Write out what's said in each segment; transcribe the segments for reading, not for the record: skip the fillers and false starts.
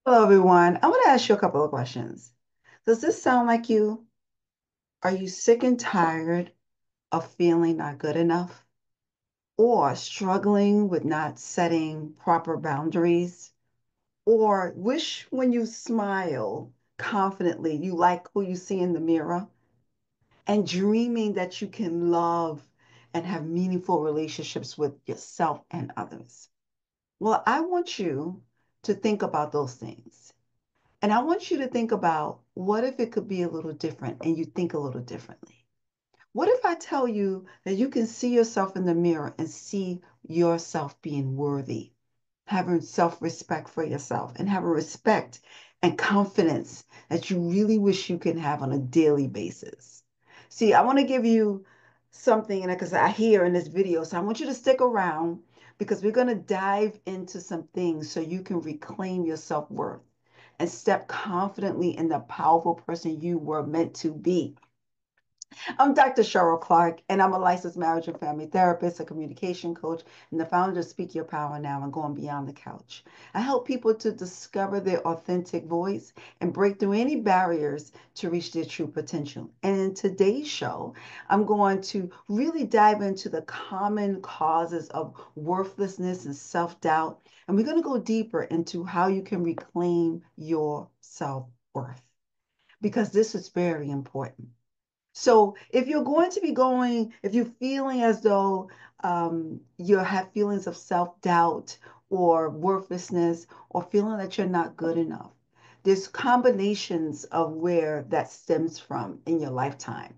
Hello, everyone. I want to ask you a couple of questions. Does this sound like you? Are you sick and tired of feeling not good enough or struggling with not setting proper boundaries or wish when you smile confidently you like who you see in the mirror and dreaming that you can love and have meaningful relationships with yourself and others? Well, I want you to think about those things. And I want you to think about what if it could be a little different and you think a little differently? What if I tell you that you can see yourself in the mirror and see yourself being worthy, having self respect for yourself, and having respect and confidence that you really wish you can have on a daily basis? See, I want to give you something, and because I hear in this video, so I want you to stick around because we're going to dive into some things so you can reclaim your self worth and step confidently in the powerful person you were meant to be. I'm Dr. Cheryl Clark, and I'm a licensed marriage and family therapist, a communication coach, and the founder of Speak Your Power Now and Going Beyond the Couch. I help people to discover their authentic voice and break through any barriers to reach their true potential. And in today's show, I'm going to really dive into the common causes of worthlessness and self doubt. And we're going to go deeper into how you can reclaim your self worth because this is very important. So if you're going to be going, if you're feeling as though you have feelings of self-doubt or worthlessness or feeling that you're not good enough, there's combinations of where that stems from in your lifetime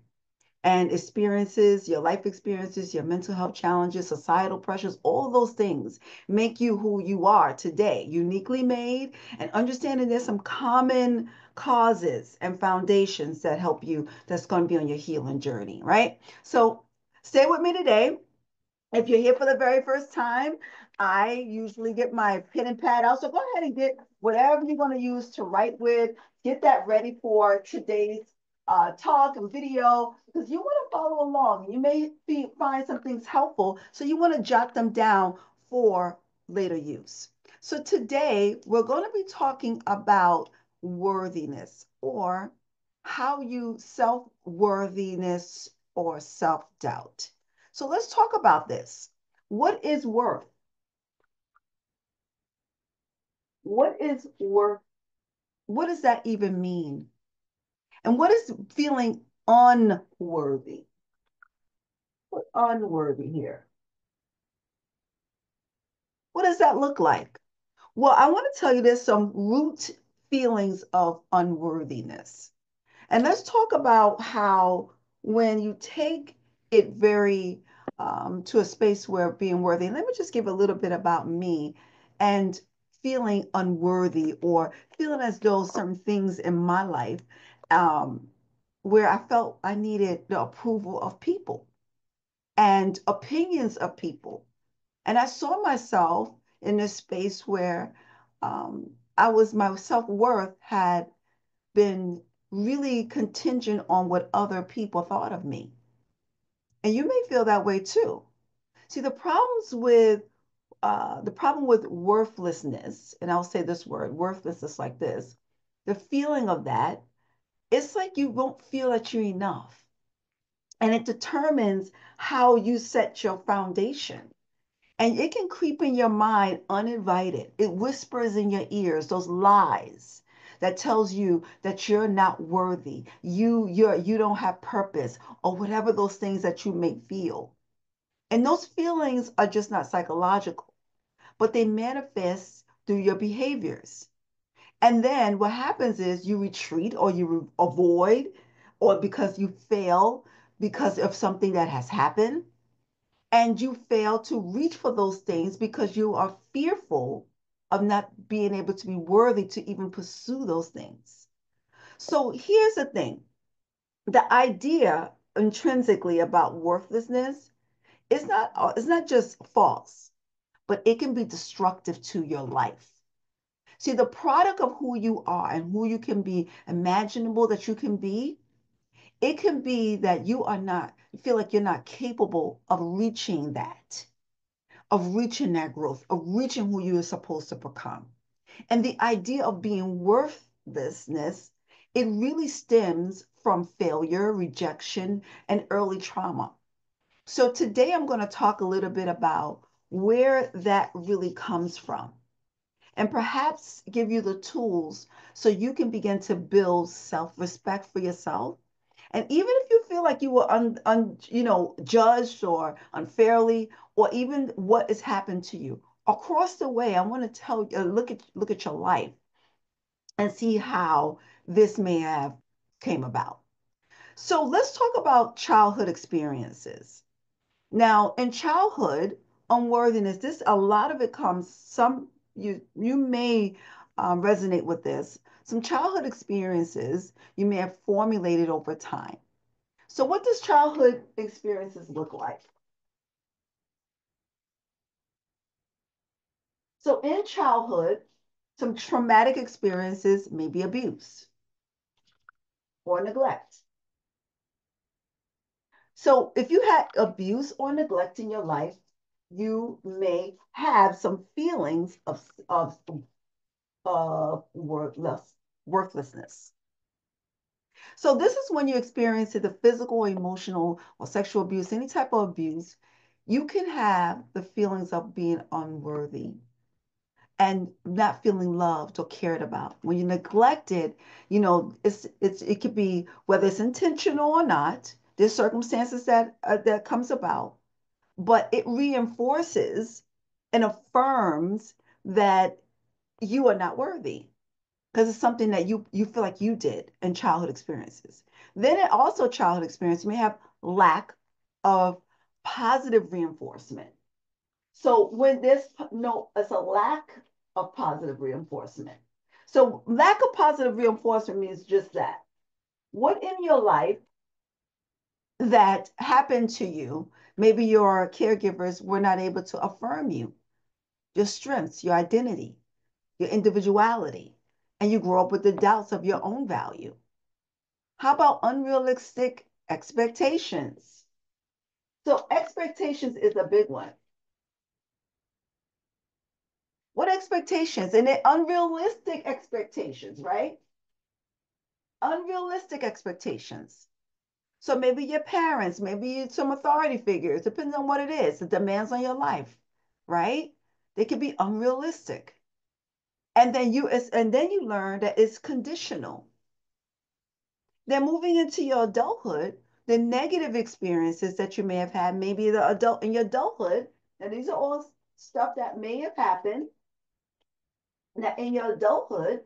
and experiences, your life experiences, your mental health challenges, societal pressures, all those things make you who you are today, uniquely made, and understanding there's some common causes and foundations that help you, that's going to be on your healing journey, right? So stay with me today. If you're here for the very first time, I usually get my pen and pad out. So go ahead and get whatever you're going to use to write with. Get that ready for today's talk and video because you want to follow along. You may find some things helpful, so you want to jot them down for later use. So today we're going to be talking about worthiness or how you self-worthiness or self-doubt. So let's talk about this. What is worth? What is worth? What does that even mean? And what is feeling unworthy? What unworthy here? What does that look like? Well, I want to tell you there's some root feelings of unworthiness. And let's talk about how when you take it very to a space where being worthy, and let me just give a little bit about me and feeling unworthy or feeling as though certain things in my life um, where I felt I needed the approval of people and opinions of people. And I saw myself in this space where my self worth had been really contingent on what other people thought of me. And you may feel that way too. See, the problem with worthlessness, and I'll say this word, worthlessness like this, the feeling of that, it's like you won't feel that you're enough. And it determines how you set your foundation. And it can creep in your mind uninvited. It whispers in your ears those lies that tells you that you're not worthy, you don't have purpose, or whatever those things that you may feel. And those feelings are just not psychological, but they manifest through your behaviors. And then what happens is you retreat or you avoid, or because you fail because of something that has happened and you fail to reach for those things because you are fearful of not being able to be worthy to even pursue those things. So here's the thing, the idea intrinsically about worthlessness is not just false, but it can be destructive to your life. See, the product of who you are and who you can be, imaginable that you can be, it can be that you feel like you're not capable of reaching that growth, of reaching who you are supposed to become. And the idea of being worthlessness, it really stems from failure, rejection, and early trauma. So today I'm going to talk a little bit about where that really comes from and perhaps give you the tools so you can begin to build self-respect for yourself. And even if you feel like you were judged or unfairly, or even what has happened to you across the way, I want to tell you, look at your life and see how this may have came about. So let's talk about childhood experiences. Now, in childhood, unworthiness, this a lot of it comes, some you may resonate with this. Some childhood experiences you may have formulated over time. So what does childhood experiences look like? So in childhood, some traumatic experiences may be abuse or neglect. So if you had abuse or neglect in your life, you may have some feelings of worthlessness. So this is when you experience the physical, emotional, or sexual abuse, any type of abuse, you can have the feelings of being unworthy and not feeling loved or cared about. When you're neglected, it could be whether it's intentional or not. There's circumstances that comes about, but it reinforces and affirms that you are not worthy because it's something that you feel like you did in childhood experiences. Then it also childhood experience may have lack of positive reinforcement. So when there's no, it's a lack of positive reinforcement. So lack of positive reinforcement means just that. What in your life that happened to you, maybe your caregivers were not able to affirm you, your strengths, your identity, your individuality, and you grow up with the doubts of your own value. How about unrealistic expectations? So expectations is a big one. What expectations? And they're unrealistic expectations, right? Unrealistic expectations. So maybe your parents, maybe some authority figures, depends on what it is, the demands on your life, right? They can be unrealistic. And then you learn that it's conditional. Then moving into your adulthood, the negative experiences that you may have had, maybe the adult in your adulthood, and these are all stuff that may have happened. Now, in your adulthood,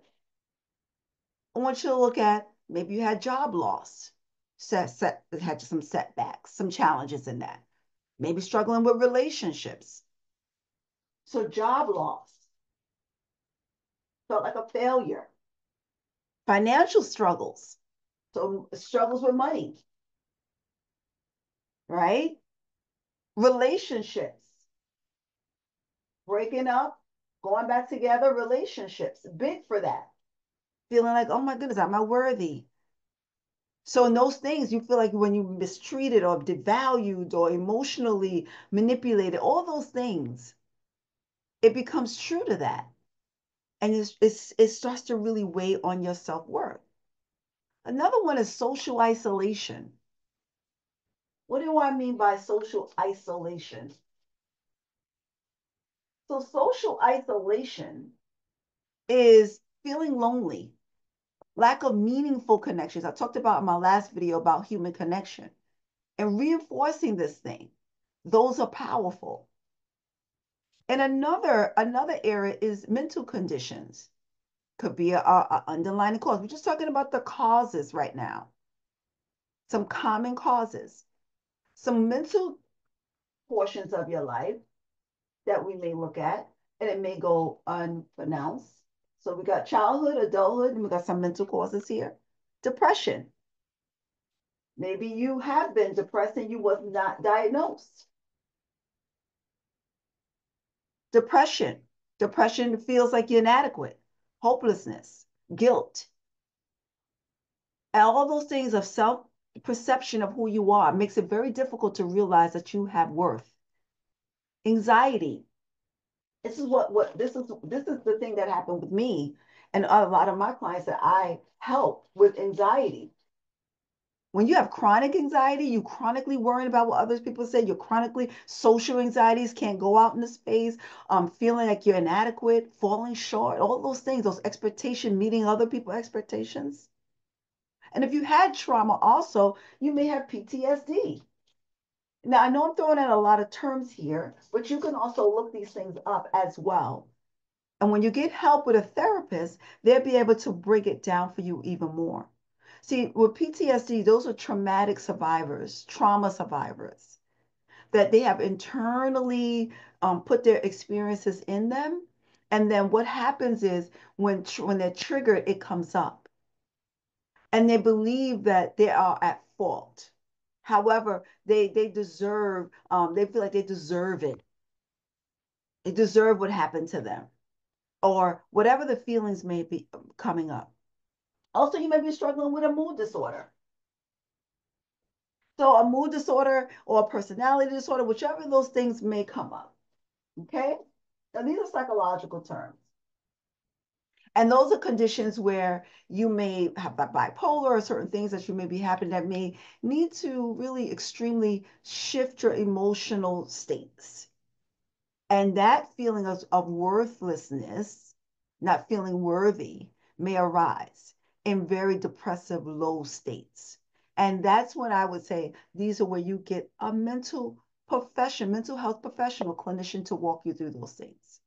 I want you to look at maybe you had job loss, had some setbacks, some challenges in that. Maybe struggling with relationships. So job loss felt like a failure. Financial struggles, so struggles with money, right? Relationships, breaking up, going back together, relationships, big for that. Feeling like, oh my goodness, am I worthy? So in those things, you feel like when you mistreated or devalued or emotionally manipulated, all those things, it becomes true to that. And it starts to really weigh on your self-worth. Another one is social isolation. What do I mean by social isolation? So social isolation is feeling lonely, lack of meaningful connections. I talked about in my last video about human connection and reinforcing this thing. Those are powerful. And another area is mental conditions. Could be a underlying cause. We're just talking about the causes right now. Some common causes. Some mental portions of your life that we may look at, and it may go unpronounced. So we got childhood, adulthood, and we got some mental causes here. Depression. Maybe you have been depressed and you was not diagnosed. Depression. Depression feels like you're inadequate. Hopelessness, guilt. And all those things of self perception of who you are makes it very difficult to realize that you have worth. Anxiety. This is the thing that happened with me and a lot of my clients that I help with anxiety. When you have chronic anxiety, you chronically worrying about what others people say, you're chronically social anxieties, can't go out in the space, feeling like you're inadequate, falling short, all those things, those expectations, meeting other people's expectations. And if you had trauma also, you may have PTSD. Now, I know I'm throwing out a lot of terms here, but you can also look these things up as well. And when you get help with a therapist, they'll be able to break it down for you even more. See, with PTSD, those are traumatic survivors, trauma survivors, that they have internally put their experiences in them. And then what happens is when they're triggered, it comes up. And they believe that they are at fault. However, they deserve, they feel like they deserve it. They deserve what happened to them, or whatever the feelings may be coming up. Also, you may be struggling with a mood disorder. So, a mood disorder or a personality disorder, whichever of those things may come up. Okay. Now, these are psychological terms. And those are conditions where you may have bipolar or certain things that you may be happening that may need to really extremely shift your emotional states. And that feeling of worthlessness, not feeling worthy, may arise in very depressive, low states. And that's when I would say these are where you get a mental health professional, clinician to walk you through those things.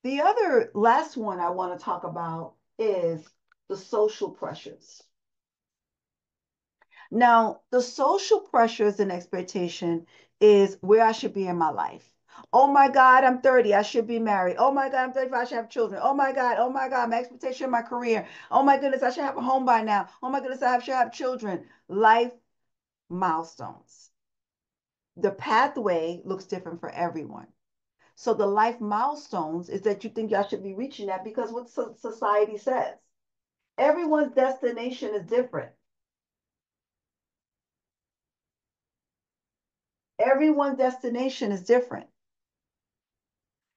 The other last one I want to talk about is the social pressures. Now, the social pressures and expectation is where I should be in my life. Oh my God, I'm 30. I should be married. Oh my God, I'm 35. I should have children. Oh my God, my expectation in my career. Oh my goodness, I should have a home by now. Oh my goodness, I should have children. Life milestones. The pathway looks different for everyone. So the life milestones is that you think y'all should be reaching that because what society says. Everyone's destination is different. Everyone's destination is different.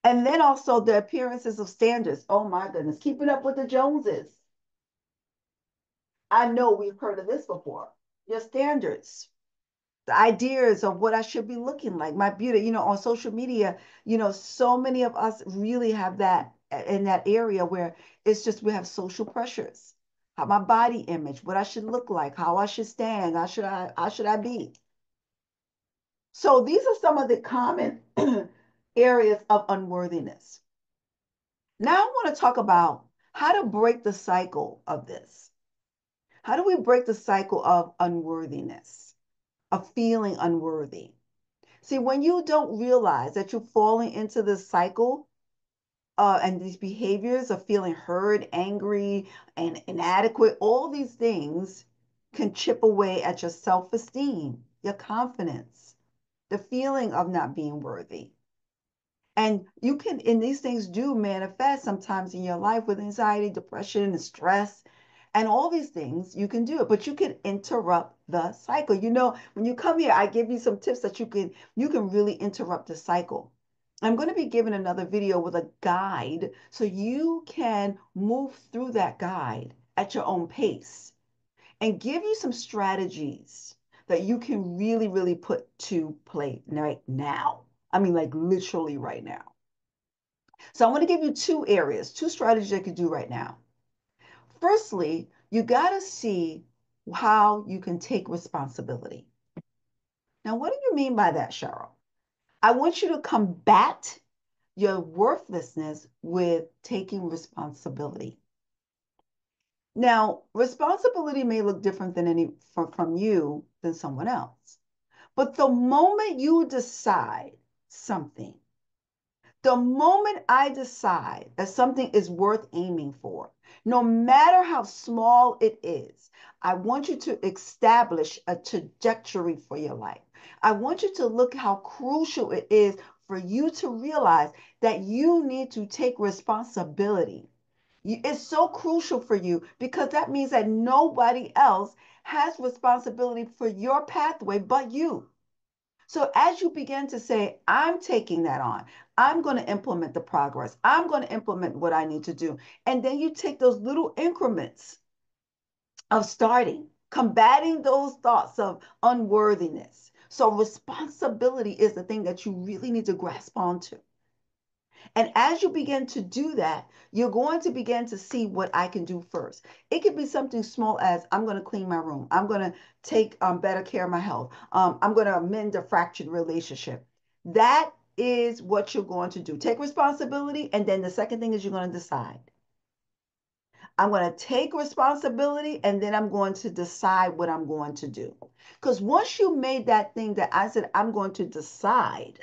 And then also the appearances of standards. Oh my goodness, keeping up with the Joneses. I know we've heard of this before. Your standards, the ideas of what I should be looking like, my beauty, on social media, so many of us really have that in that area where it's just we have social pressures. How my body image, what I should look like, how I should stand, how should I be? So these are some of the common areas of unworthiness. Now I want to talk about how to break the cycle of this. How do we break the cycle of unworthiness, of feeling unworthy? See, when you don't realize that you're falling into this cycle and these behaviors of feeling hurt, angry, and inadequate, all these things can chip away at your self esteem, your confidence, the feeling of not being worthy. And and these things do manifest sometimes in your life with anxiety, depression, and stress, and all these things. You can do it, but you can interrupt the cycle. When you come here, I give you some tips that you can really interrupt the cycle. I'm going to be giving another video with a guide so you can move through that guide at your own pace and give you some strategies that you can really, really put to play right now. I mean, like literally right now. So I want to give you two areas, two strategies you can do right now. Firstly, you got to see how you can take responsibility. Now, what do you mean by that, Cheryl? I want you to combat your worthlessness with taking responsibility. Now, responsibility may look different from you than someone else. But the moment you decide something, the moment I decide that something is worth aiming for, no matter how small it is, I want you to establish a trajectory for your life. I want you to look how crucial it is for you to realize that you need to take responsibility. It's so crucial for you because that means that nobody else has responsibility for your pathway but you. So as you begin to say, I'm taking that on, I'm going to implement the progress, I'm going to implement what I need to do. And then you take those little increments of starting, combating those thoughts of unworthiness. So responsibility is the thing that you really need to grasp onto. And as you begin to do that, you're going to begin to see what I can do first. It could be something small as I'm going to clean my room. I'm going to take better care of my health. I'm going to amend a fractured relationship. That is what you're going to do. Take responsibility. And then the second thing is you're going to decide. I'm going to take responsibility and then I'm going to decide what I'm going to do. Because once you made that thing that I said, I'm going to decide,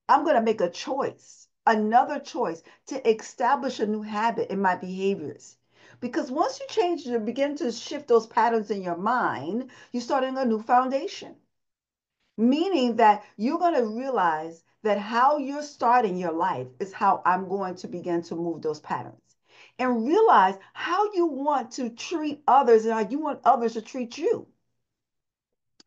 I'm going to make a choice, another choice to establish a new habit in my behaviors. Because once you change, you begin to shift those patterns in your mind, you're starting a new foundation. Meaning that you're going to realize that how you're starting your life is how I'm going to begin to move those patterns. And realize how you want to treat others and how you want others to treat you,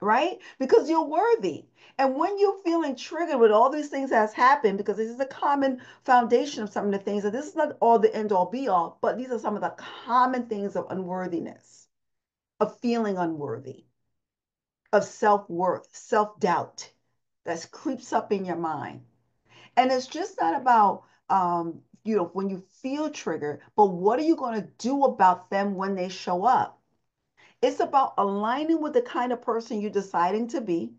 right? Because you're worthy. And when you're feeling triggered with all these things that's happened, because this is a common foundation of some of the things, that this is not all the end all be all, but these are some of the common things of unworthiness, of feeling unworthy, of self-worth, self-doubt that creeps up in your mind. And it's just not about when you feel triggered, but what are you going to do about them when they show up? It's about aligning with the kind of person you're deciding to be.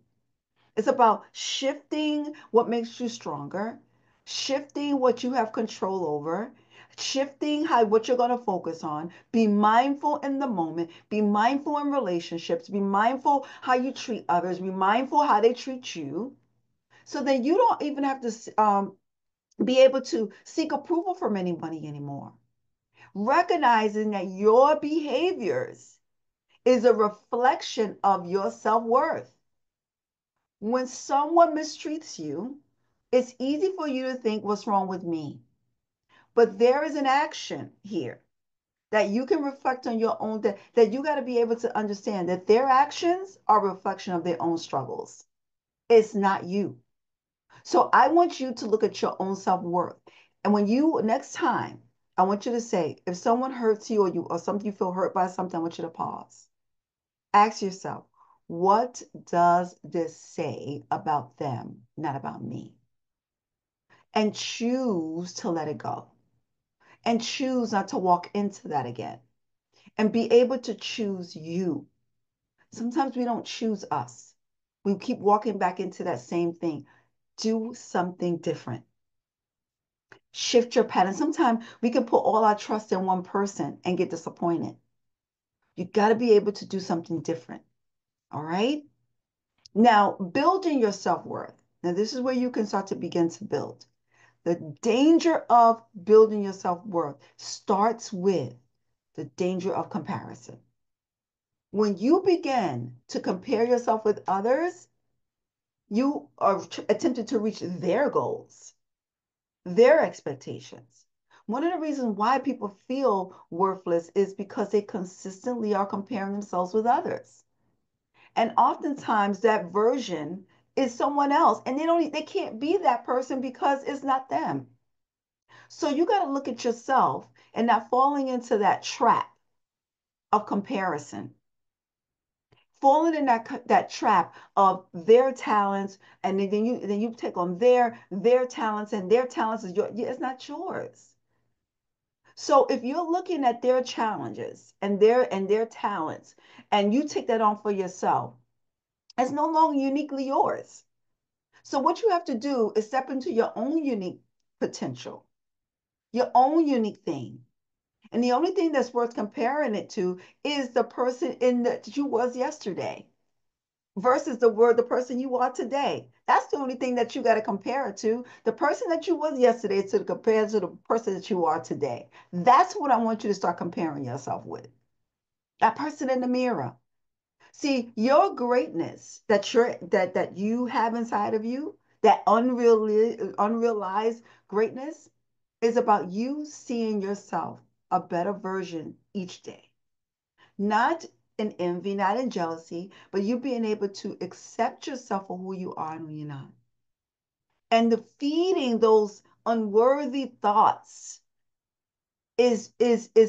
It's about shifting what makes you stronger, shifting what you have control over, shifting how what you're going to focus on. Be mindful in the moment, be mindful in relationships, be mindful how you treat others, be mindful how they treat you. So then you don't even have to be able to seek approval from anybody anymore. Recognizing that your behaviors is a reflection of your self-worth. When someone mistreats you, it's easy for you to think, what's wrong with me? But there is an action here that you can reflect on your own, that you got to be able to understand that their actions are a reflection of their own struggles. It's not you. So I want you to look at your own self-worth. And when you next time, I want you to say, if someone hurts you or something you feel hurt by something, I want you to pause. Ask yourself, what does this say about them, not about me? And choose to let it go. And choose not to walk into that again. And be able to choose you. Sometimes we don't choose us. We keep walking back into that same thing. Do something different. Shift your pattern. Sometimes we can put all our trust in one person and get disappointed. You got to be able to do something different. All right. Now, building your self worth. Now, this is where you can start to begin to build. The danger of building your self worth starts with the danger of comparison. When you begin to compare yourself with others, you are attempting to reach their goals, their expectations. One of the reasons why people feel worthless is because they consistently are comparing themselves with others. And oftentimes that version is someone else and they can't be that person because it's not them. So you got to look at yourself and not falling into that trap of comparison, falling in that trap of their talents, and then you take on their talents, and their talents is it's not yours. So if you're looking at their challenges and their talents, and you take that on for yourself, it's no longer uniquely yours. So what you have to do is step into your own unique potential, your own unique thing. And the only thing that's worth comparing it to is the person that you was yesterday versus the person you are today. That's the only thing that you got to compare it to. The person that you was yesterday to compare to the person that you are today. That's what I want you to start comparing yourself with. That person in the mirror. See, your greatness that you have inside of you, that unrealized greatness, is about you seeing yourself a better version each day. Not in envy, not in jealousy, but you being able to accept yourself for who you are and who you're not. And the feeding those unworthy thoughts is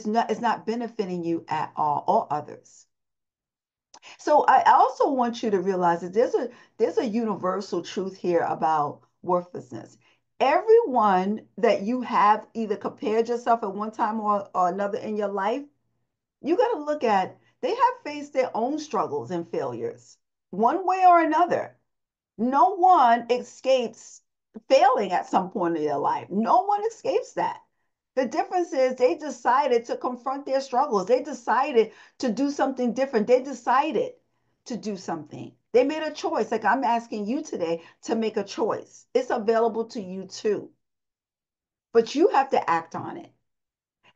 not benefiting you at all or others. So I also want you to realize that there's a universal truth here about worthlessness. Everyone that you have either compared yourself at one time or another in your life, you got to look at they have faced their own struggles and failures one way or another. No one escapes failing at some point in their life. No one escapes that. The difference is they decided to confront their struggles. They decided to do something different. They decided to do something. They made a choice. Like I'm asking you today to make a choice. It's available to you too. But you have to act on it.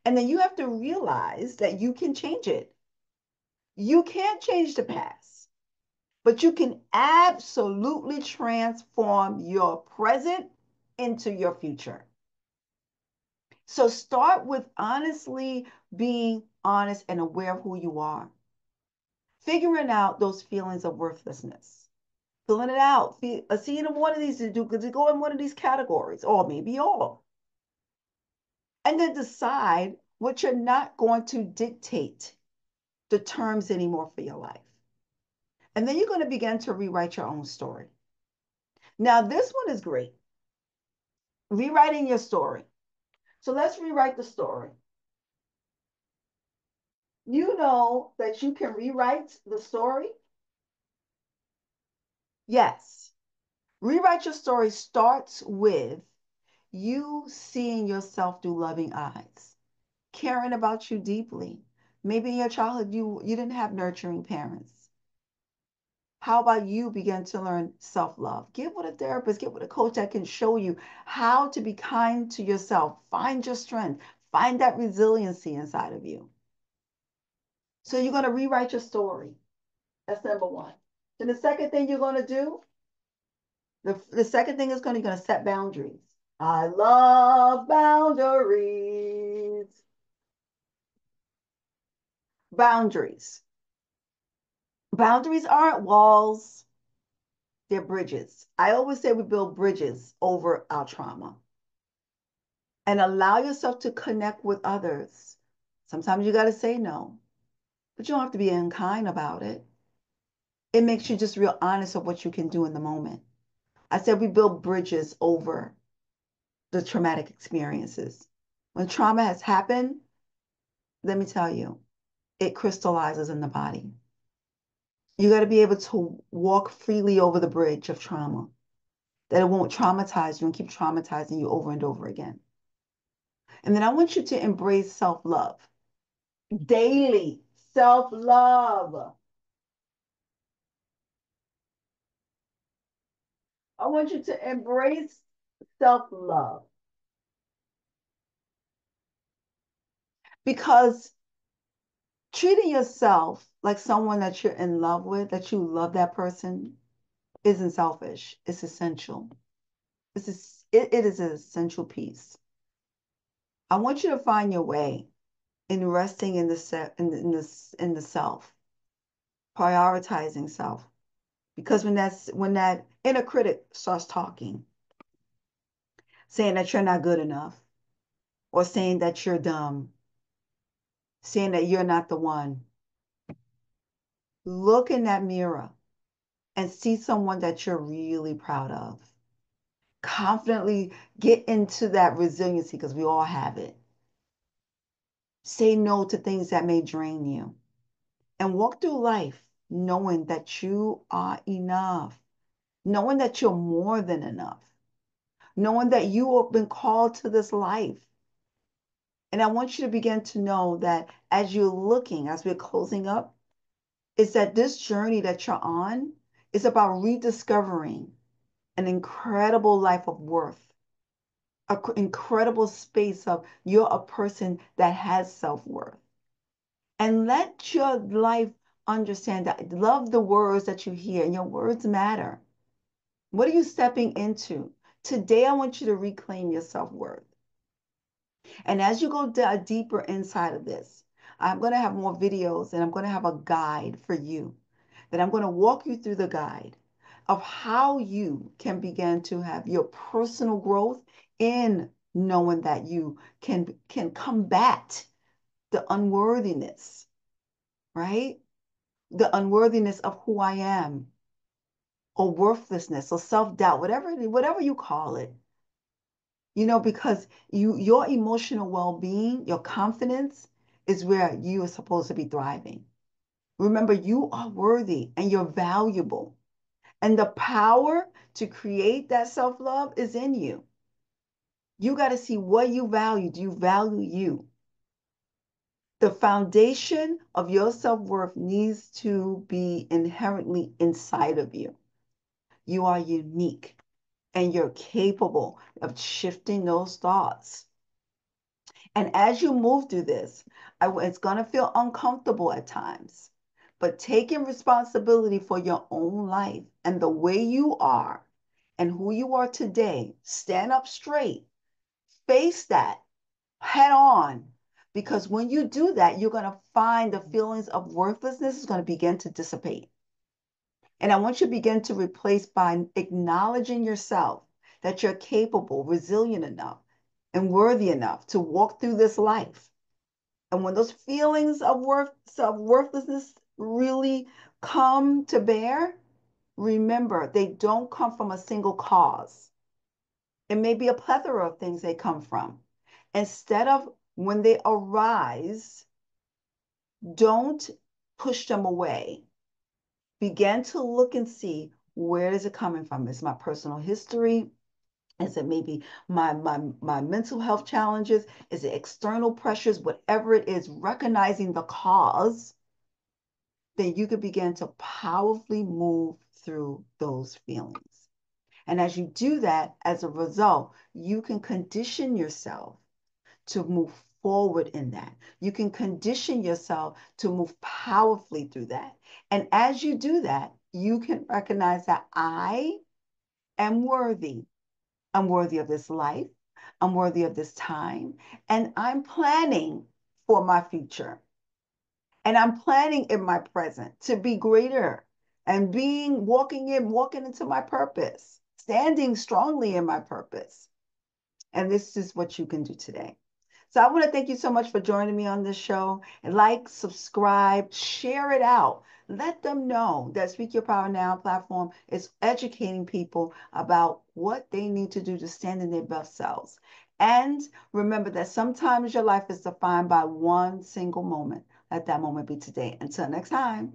And then you have to realize that you can change it. You can't change the past, but you can absolutely transform your present into your future. So start with honestly being honest and aware of who you are, figuring out those feelings of worthlessness, filling it out, seeing if one of these to do, could it go in one of these categories, or maybe all, and then decide what you're not going to dictate the terms anymore for your life. And then you're going to begin to rewrite your own story. Now, this one is great. Rewriting your story. So let's rewrite the story. You know that you can rewrite the story? Yes. Rewrite your story starts with you seeing yourself through loving eyes, caring about you deeply. Maybe in your childhood, you didn't have nurturing parents. How about you begin to learn self-love? Get with a therapist, get with a coach that can show you how to be kind to yourself. Find your strength, find that resiliency inside of you. So you're going to rewrite your story. That's number one. Then the second thing you're going to do, the second thing is you're going to set boundaries. I love boundaries. Boundaries. Boundaries aren't walls, they're bridges. I always say we build bridges over our trauma and allow yourself to connect with others. Sometimes you got to say no, but you don't have to be unkind about it. It makes you just real honest of what you can do in the moment. I said we build bridges over the traumatic experiences. When trauma has happened, let me tell you, it crystallizes in the body. You got to be able to walk freely over the bridge of trauma, that it won't traumatize you and keep traumatizing you over and over again. And then I want you to embrace self-love. Daily self-love. I want you to embrace self-love because treating yourself like someone that you're in love with, that you love that person, isn't selfish. It's essential. It is an essential piece. I want you to find your way in resting in the self, prioritizing self. Because when that inner critic starts talking, saying that you're not good enough, or saying that you're dumb, saying that you're not the one, look in that mirror and see someone that you're really proud of. Confidently get into that resiliency because we all have it. Say no to things that may drain you and walk through life knowing that you are enough, knowing that you're more than enough, knowing that you have been called to this life. And I want you to begin to know that as you're looking, as we're closing up, is that this journey that you're on is about rediscovering an incredible life of worth, an incredible space of you're a person that has self-worth. And let your life understand that. Love the words that you hear, and your words matter. What are you stepping into? Today, I want you to reclaim your self-worth. And as you go deeper inside of this, I'm going to have more videos and I'm going to have a guide for you that I'm going to walk you through the guide of how you can begin to have your personal growth in knowing that you can combat the unworthiness, right? The unworthiness of who I am, or worthlessness, or self-doubt, whatever you call it. Because your emotional well-being, your confidence is where you are supposed to be thriving. Remember, you are worthy and you're valuable. And the power to create that self-love is in you. You got to see what you value. Do you value you? The foundation of your self-worth needs to be inherently inside of you. You are unique and you're capable of shifting those thoughts. And as you move through this, it's going to feel uncomfortable at times, but taking responsibility for your own life and the way you are and who you are today, stand up straight, face that head on. Because when you do that, you're going to find the feelings of worthlessness is going to begin to dissipate. And I want you to begin to replace by acknowledging yourself that you're capable, resilient enough, and worthy enough to walk through this life. And when those feelings of worthlessness really come to bear, remember they don't come from a single cause. It may be a plethora of things they come from. Instead of when they arise, don't push them away. Begin to look and see, where is it coming from? Is my personal history? Is it maybe my mental health challenges? Is it external pressures? Whatever it is, recognizing the cause, then you could begin to powerfully move through those feelings. And as you do that, as a result, you can condition yourself to move forward in that. You can condition yourself to move powerfully through that. And as you do that, you can recognize that I am worthy. I'm worthy of this life. I'm worthy of this time. And I'm planning for my future. And I'm planning in my present to be greater and walking into my purpose, standing strongly in my purpose. And this is what you can do today. So I want to thank you so much for joining me on this show. And like, subscribe, share it out. Let them know that Speak Your Power Now platform is educating people about what they need to do to stand in their best selves. And remember that sometimes your life is defined by one single moment. Let that moment be today. Until next time.